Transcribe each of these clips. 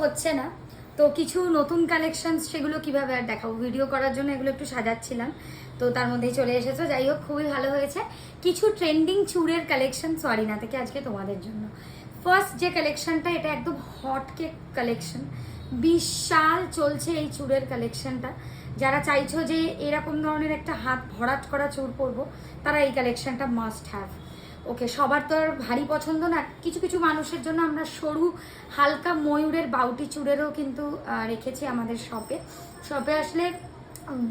হচ্ছে না, তো কিছু নতুন কালেকশন সেগুলো কিভাবে আর দেখাবো, ভিডিও করার জন্য এগুলো একটু সাজাচ্ছিলাম, তো তার মধ্যেই চলে এসেছো। যাই হোক, খুবই ভালো হয়েছে। কিছু ট্রেন্ডিং চুড়ের কালেকশন সরিনা থেকে আজকে তোমাদের জন্য। ফার্স্ট যে কালেকশনটা, এটা একদম হট কেক কালেকশন, বিশাল চলছে এই চুড়ের কালেকশনটা। যারা চাইছো যে এরকম ধরনের একটা হাত ভরাট করা চুড় পরবো, তারা এই কালেকশনটা মাস্ট হ্যাভ। ওকে, সবার তো আর ভারী পছন্দ না, কিছু কিছু মানুষের জন্য আমরা সরু হালকা ময়ূরের বাউটি চুড়েরও কিন্তু রেখেছি আমাদের শপে আসলে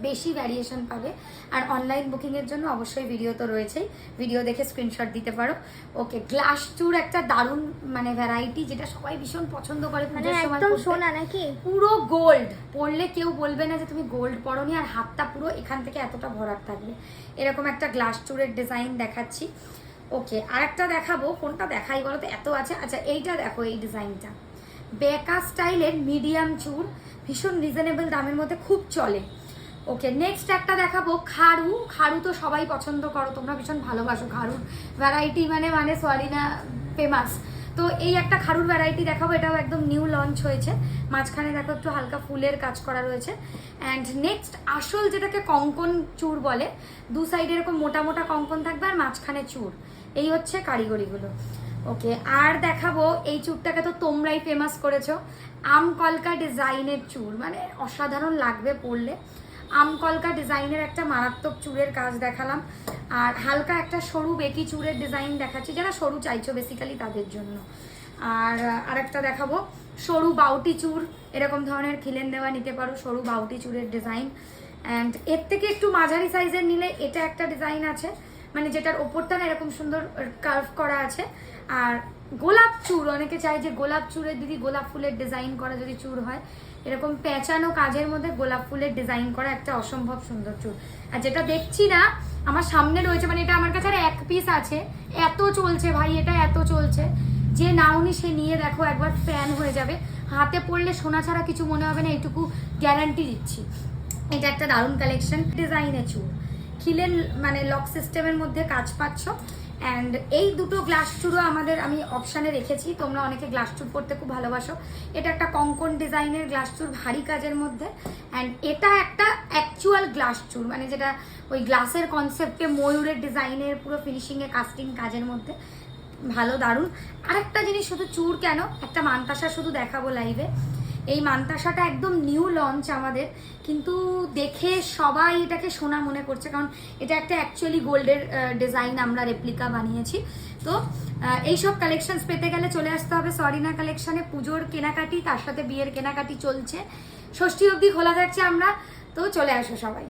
বেশি ভ্যারিয়েশন পাবে। আর অনলাইন বুকিংয়ের জন্য অবশ্যই ভিডিও তো রয়েছেই, ভিডিও দেখে স্ক্রিনশট দিতে পারো। ওকে, গ্লাস চুড় একটা দারুণ মানে ভ্যারাইটি, যেটা সবাই ভীষণ পছন্দ করে। মানে একদম সোনা নাকি, পুরো গোল্ড পরলে কেউ বলবে না যে তুমি গোল্ড পরোনি, আর হাতটা পুরো এখান থেকে এতটা ভরাট থাকবে। এরকম একটা গ্লাস চুড়ের ডিজাইন দেখাচ্ছি। ওকে, আর একটা দেখাবো, কোনটা দেখাই বলো তো, এত আছে। আচ্ছা, এইটা দেখো, এই ডিজাইনটা বেকা স্টাইলের মিডিয়াম চুড়, ভীষণ রিজনেবল দামের মধ্যে খুব চলে। ওকে, নেক্সট একটা দেখাবো খাড়ু তো সবাই পছন্দ করো, তোমরা ভীষণ ভালোবাসো খাড়ুর ভ্যারাইটি, মানে সরিনা ফেমাস। তো এই একটা খাড়ুর ভ্যারাইটি দেখাবো, এটাও একদম নিউ লঞ্চ হয়েছে। মাঝখানে দেখো একটু হালকা ফুলের কাজ করা রয়েছে। অ্যান্ড নেক্সট আসল যেটাকে কঙ্কন চুড় বলে, দু সাইডে এরকম মোটা মোটা কঙ্কন থাকবে আর মাঝখানে চুড়, এই হচ্ছে কারিগরিগুলো। ওকে, আর দেখাবো এই চুড়টাকে তো তোমরাই ফেমাস করেছো, আমকলকা ডিজাইনের চুড়, মানে অসাধারণ লাগবে পরলে। আমকলকা ডিজাইনের একটা মারাত্মক চুড়ের কাজ দেখালাম, আর হালকা একটা সরু বেকি চুড়ের ডিজাইন দেখাচ্ছি, যারা সরু চাইছো বেসিক্যালি তাদের জন্য। আর আরেকটা দেখাবো সরু বাউটি চুড়, এরকম ধরনের খিলেন দেওয়া নিতে পারো, সরু বাউটি চুড়ের ডিজাইন। অ্যান্ড এর থেকে একটু মাঝারি সাইজের নিলে এটা একটা ডিজাইন আছে, মানে যেটার ওপরটা না এরকম সুন্দর কার্ভ করা আছে। আর গোলাপ চুড়, অনেকে চায় যে গোলাপ চুড়ের দিদি গোলাপ ফুলের ডিজাইন করা যদি চুড় হয়, এরকম পেঁচানো কাজের মধ্যে গোলাপ ফুলের ডিজাইন করা একটা অসম্ভব সুন্দর চুড়। আর যেটা দেখছি না আমার সামনে রয়েছে, মানে এটা আমার কাছে আর এক পিস আছে, এত চলছে ভাই, এটা এত চলছে, যে নাওনি সে নিয়ে দেখো, একবার ফ্যান হয়ে যাবে। হাতে পড়লে সোনা ছাড়া কিছু মনে হবে না, এইটুকু গ্যারান্টি দিচ্ছি। এটা একটা দারুণ কালেকশন, ডিজাইনের চুড়, খিলেন মানে লক সিস্টেমের মধ্যে কাজ পাচ্ছ। অ্যান্ড এই দুটো গ্লাস চুড়ও আমি অপশানে রেখেছি, তোমরা অনেকে গ্লাস চুড় পরতে খুব ভালোবাসো। এটা একটা কঙ্কন ডিজাইনের গ্লাস চুড়, ভারী কাজের মধ্যে। অ্যান্ড এটা একটা অ্যাকচুয়াল গ্লাস চুড়, মানে যেটা ওই গ্লাসের কনসেপ্টে ময়ূরের ডিজাইনের পুরো ফিনিশিংয়ে কাস্টিং কাজের মধ্যে, ভালো দারুণ। আরেকটা জিনিস, শুধু চুড় কেন, একটা মানতাসা শুধু দেখাবো লাইভে। এই মানতাসাটা একদম নিউ লঞ্চ আমাদের, কিন্তু দেখে সবাই এটাকে সোনা মনে করছে, কারণ এটা একটা অ্যাকচুয়ালি গোল্ডের ডিজাইন আমরা রেপ্লিকা বানিয়েছি। তো এইসব কালেকশনস পেতে গেলে চলে আসতে হবে সরিনা কালেকশনে। পুজোর কেনাকাটি, তার সাথে বিয়ের কেনাকাটি চলছে, ষষ্ঠী অবধি খোলা থাকছে আমরা, তো চলে আসো সবাই।